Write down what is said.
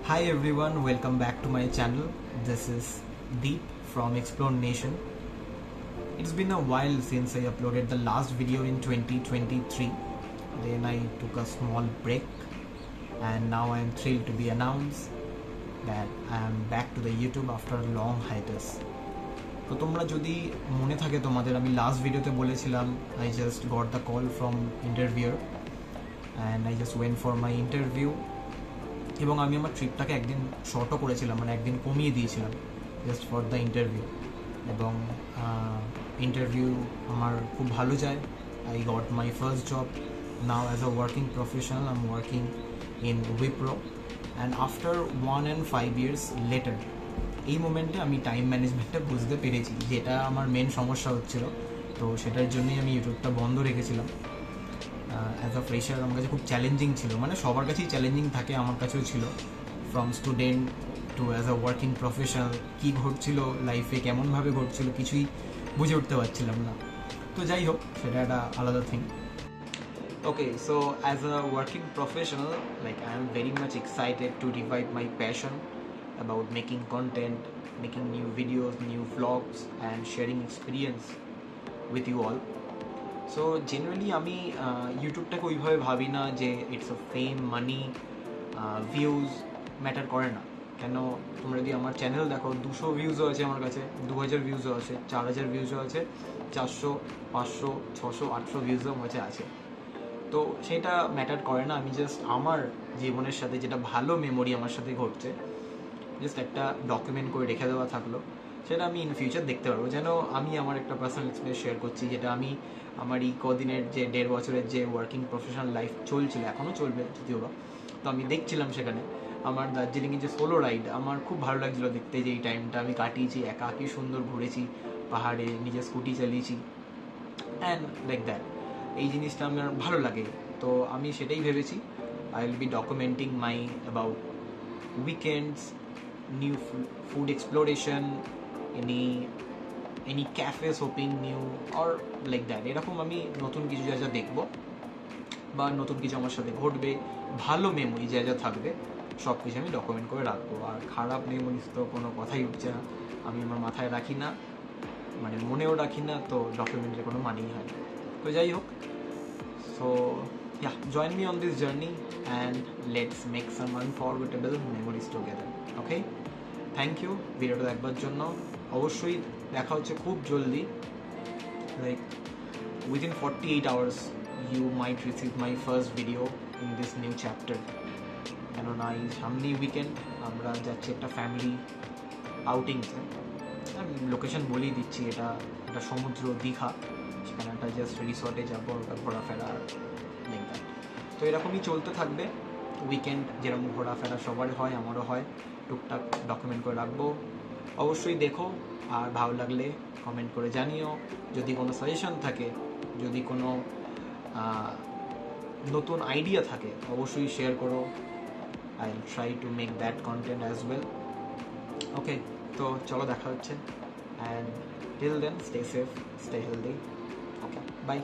Hi everyone, welcome back to my channel. This is Deep from Explore Nation. It's been a while since I uploaded the last video in 2023. Then I took a small break and now I am thrilled to be announced that I am back to the YouTube after a long hiatus. তো তোমরা যদি মনে থাকে তোমাদের আমি last ভিডিওতে বলেছিলাম I just got the call from interviewer and I just went for my interview এবং আমি আমার ট্রিপটাকে একদিন শর্টও করেছিলাম, মানে একদিন কমিয়ে দিয়েছিলাম জাস্ট ফর দ্য ইন্টারভিউ। এবং ইন্টারভিউ আমার খুব ভালো যায়। I got my first job now as a working professional. I am working in Wipro and after 1.5 years letter এই মোমেন্টে আমি টাইম ম্যানেজমেন্টটা বুঝতে পেরেছি, যেটা আমার মেন সমস্যা হচ্ছিল। তো সেটার জন্যই আমি ইউটিউবটা বন্ধ রেখেছিলাম। অ্যাজ আ ফ্রেশার আমার কাছে খুব চ্যালেঞ্জিং ছিল, মানে সবার কাছেই চ্যালেঞ্জিং থাকে, আমার কাছেও ছিল। From student to as a working professional কী ঘটছিল লাইফে, কেমনভাবে ঘটছিল কিছুই বুঝে উঠতে পারছিলাম না। তো যাই হোক, সেটা একটা আলাদা thing. Okay, so as a working professional, like I am very much excited to revive my passion about making content, making new videos, new vlogs and sharing experience with you all. So generally আমি ইউটিউবটাকে ওইভাবে ভাবি না যে it's a fame, money, views matter করে না। কেন, তোমরা যদি আমার চ্যানেল দেখো 200 ভিউজও আছে আমার কাছে, 2000 ভিউজও আছে, 4000 ভিউজও আছে, 400, 500, 600, 800 ভিউজও আমার কাছে আছে। তো সেটা ম্যাটার করে না। আমি জাস্ট আমার জীবনের সাথে যেটা ভালো মেমোরি আমার সাথে ঘটছে জাস্ট একটা ডকুমেন্ট করে রেখে দেওয়া থাকলো, সেটা আমি ইন ফিউচার দেখতে পারবো। যেন আমি আমার একটা পার্সোনাল এক্সপিরিয়েন্স শেয়ার করছি, যেটা আমি আমার এই কদিনের যে 1.5 বছরের যে ওয়ার্কিং প্রফেশনাল লাইফ চলছিল, এখনও চলবে যদিও বা। তো আমি দেখছিলাম সেখানে আমার দার্জিলিংয়ে যে সোলো রাইড, আমার খুব ভালো লাগছিলো দেখতে, যে এই টাইমটা আমি কাটিয়েছি একা, কি সুন্দর ঘুরেছি পাহাড়ে, নিজের স্কুটি চালিয়েছি অ্যান্ড লাইক দ্যাট। এই জিনিসটা আমার ভালো লাগে। তো আমি সেটাই ভেবেছি, I will be documenting my about weekends, new food exploration, any cafes hopping new or like that। এরকম আমি নতুন কিছু যা যা দেখবো বা নতুন কিছু আমার সাথে ঘটবে, ভালো মেমোরি যা যা থাকবে সব কিছু আমি ডকুমেন্ট করে রাখবো। আর খারাপ মেমোরিজ তো কোনো কথাই উঠছে না, আমি আমার মাথায় রাখি না, মানে মনেও রাখি না, তো ডকুমেন্টের কোনো মানেই হয় না। তো যাই হোক, so yeah, join me on this journey and let's make some unforgettable memories together. Okay, thank you ভিডিওটা দেখবার জন্য। অবশ্যই দেখা হচ্ছে খুব জলদি, like within 48 hours you might receive my first video in this new chapter। কেননা এই সামনেই উইকেন্ড, আমরা যাচ্ছি একটা ফ্যামিলি আউটিংসে। আমি লোকেশন বলেই দিচ্ছি, এটা একটা সমুদ্র, দীঘা। সেখানে একটা জাস্ট রিসর্টে যাবো, ওটা ঘোরাফেরা লাইক দ্যাট। তো এরকমই চলতে থাকবে উইকেন্ড, যেরকম ঘোরাফেরা সবার হয়, আমারও হয়। টুকটাক ডকুমেন্ট করে রাখবো, অবশ্যই দেখো। আর ভালো লাগলে কমেন্ট করে জানিও। যদি কোনো সাজেশন থাকে, যদি কোনো নতুন আইডিয়া থাকে, অবশ্যই শেয়ার করো। I will try to make that content as well. Okay, তো চলো দেখা হচ্ছে, and till then stay safe, stay healthy. Okay, by.